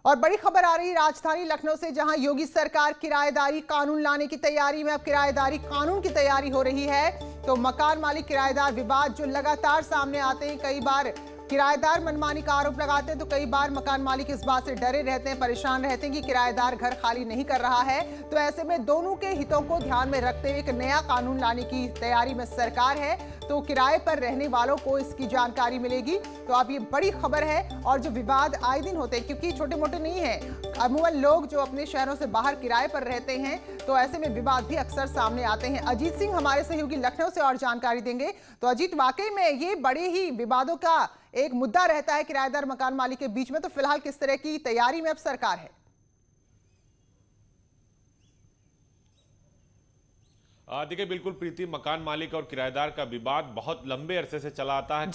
और बड़ी खबर आ रही राजधानी लखनऊ से, जहां योगी सरकार किराएदारी कानून लाने की तैयारी में। अब किराएदारी कानून की तैयारी हो रही है तो मकान मालिक किराएदार विवाद जो लगातार सामने आते हैं, कई बार किराएदार मनमानी का आरोप लगाते हैं तो कई बार मकान मालिक इस बात से डरे रहते हैं, परेशान रहते हैं कि किराएदार घर खाली नहीं कर रहा है। तो ऐसे में दोनों के हितों को ध्यान में रखते हुए एक नया कानून लाने की तैयारी में सरकार है, तो किराए पर रहने वालों को इसकी जानकारी मिलेगी। तो अब ये बड़ी खबर है। और जो विवाद आए दिन होते हैं, क्योंकि छोटे मोटे नहीं है, अमूमन लोग जो अपने शहरों से बाहर किराए पर रहते हैं, तो ऐसे में विवाद भी अक्सर सामने आते हैं। अजीत सिंह हमारे सहयोगी लखनऊ से और जानकारी देंगे। तो अजीत, वाकई में ये बड़े ही विवादों का एक मुद्दा रहता है किराएदार मकान मालिक के बीच में, तो फिलहाल किस तरह की तैयारी में अब सरकार है? देखिए, बिल्कुल प्रीति, मकान मालिक और किराएदार का विवाद बहुत लंबे अरसे से चला आता है।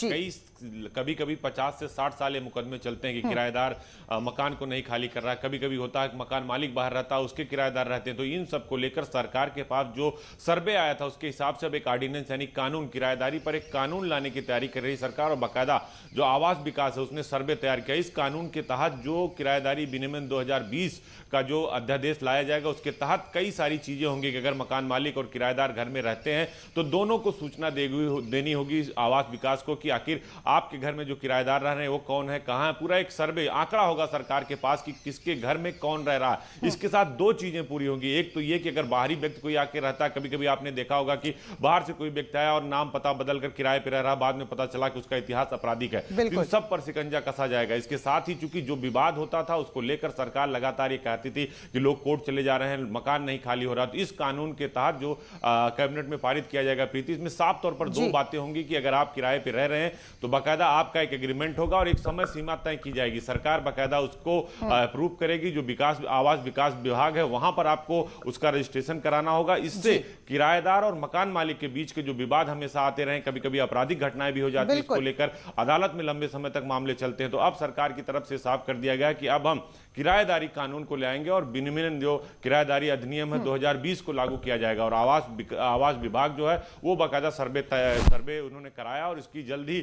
कभी कभी 50 से 60 साल ये मुकदमे चलते हैं कि किराएदार मकान को नहीं खाली कर रहा है। कभी कभी होता है कि मकान मालिक बाहर रहता है, उसके किराएदार रहते हैं। तो इन सब को लेकर सरकार के पास जो सर्वे आया था उसके हिसाब से अब एक ऑर्डिनेंस यानी कानून, किराएदारी पर एक कानून लाने की तैयारी कर रही सरकार। और बाकायदा जो आवास विकास है उसने सर्वे तैयार किया। इस कानून के तहत जो किराएदारी विनियमन 2020 का जो अध्यादेश लाया जाएगा, उसके तहत कई सारी चीजें होंगी कि अगर मकान मालिक और किराएदार घर में रहते हैं तो दोनों को सूचना देनी होगी आवास विकास को कि आखिर आपके घर में जो किराएदार रह रहे हैं वो कौन है, कहां है। पूरा एक सर्वे आंकड़ा होगा सरकार के पास कि किसके घर में कौन रह रहा है। इसके साथ दो चीजें पूरी होंगी। एक तो ये कि अगर बाहरी व्यक्ति कोई आके रहता है, कभी कभी आपने देखा होगा कि बाहर से कोई व्यक्ति आया और नाम पता बदलकर किराए पर रह रहा, बाद में पता चला कि उसका इतिहास आपराधिक है, इन सब पर शिकंजा कसा जाएगा। इसके साथ ही चूंकि जो विवाद होता था उसको लेकर सरकार लगातार ये कहती थी कि लोग कोर्ट चले जा रहे हैं, मकान नहीं खाली हो रहा। तो इस कानून के तहत जो कैबिनेट में पारित किया जाएगा प्रीति, इसमें साफ तौर पर दो बातें होंगी कि अगर आप किराए पे रह रहे हैं तो बाकायदा आपका एक एग्रीमेंट होगा और एक समय सीमा तय की जाएगी। सरकार बाकायदा उसको अप्रूव करेगी। जो आवास विकास विभाग है वहां पर आपको उसका रजिस्ट्रेशन कराना होगा। इससे किराएदार और मकान मालिक के बीच के जो विवाद हमेशा आते रहे, कभी कभी आपराधिक घटनाएं भी हो जाती है, इसको लेकर अदालत में लंबे समय तक मामले चलते हैं। तो अब सरकार की तरफ से साफ कर दिया गया कि अब हम किराएदारी कानून को ले आएंगे और विनियमन जो किराएदारी अधिनियम है 2020 को लागू किया जाएगा। और आवास विभाग जो है वो बाकायदा सर्वे उन्होंने कराया और इसकी जल्द ही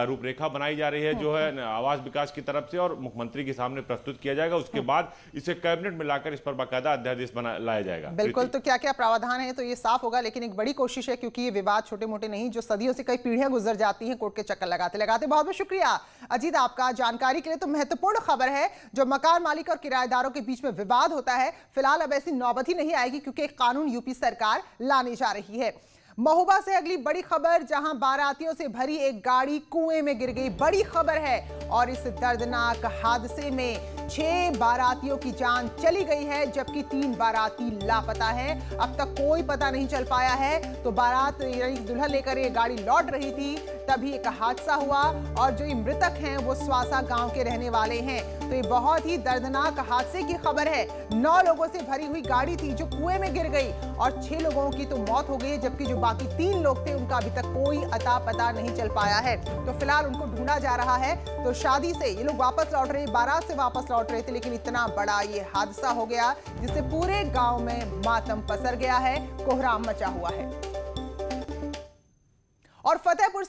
रूपरेखा बनाई जा रही है जो है आवास विकास की तरफ से, और मुख्यमंत्री के सामने प्रस्तुत किया जाएगा। उसके बाद इसे कैबिनेट में लाकर इस पर बाकायदा अध्यादेश लाया जाएगा। बिल्कुल, तो क्या क्या प्रावधान है तो ये साफ होगा, लेकिन एक बड़ी कोशिश है क्योंकि ये विवाद छोटे मोटे नहीं, जो सदियों से कई पीढ़ियां गुजर जाती हैं कोर्ट के चक्कर लगाते लगाते। बहुत बहुत शुक्रिया अजीत आपका जानकारी के लिए। तो महत्वपूर्ण खबर है, जो मकान मालिक और किराएदारों के बीच में विवाद होता है, फिलहाल अब ऐसी नौबत ही नहीं आएगी क्योंकि एक कानून यूपी सरकार लाने जा रही है। महोबा से अगली बड़ी खबर, जहां बारातियों से भरी एक गाड़ी कुएं में गिर गई। बड़ी खबर है और इस दर्दनाक हादसे में 6 बारातियों की जान चली गई है, जबकि 3 बाराती लापता है। अब तक कोई पता नहीं चल पाया है। तो बारात यानी दुल्हन लेकर ये गाड़ी लौट रही थी, तभी एक हादसा हुआ। और जो ये मृतक हैं वो स्वासा गांव के रहने वाले हैं। तो ये बहुत ही दर्दनाक हादसे की खबर है। 9 लोगों से भरी हुई गाड़ी थी जो कुएं में गिर गई और 6 लोगों की तो मौत हो गई, जबकि जो बाकी 3 लोग थे उनका अभी तक कोई अता पता नहीं चल पाया है। तो फिलहाल उनको ढूंढा जा रहा है। तो शादी से ये लोग वापस लौट रहे, बारात से वापस लौट रहे थे, लेकिन इतना बड़ा ये हादसा हो गया जिससे पूरे गांव में मातम पसर गया है, कोहराम मचा हुआ है। और फतेहपुर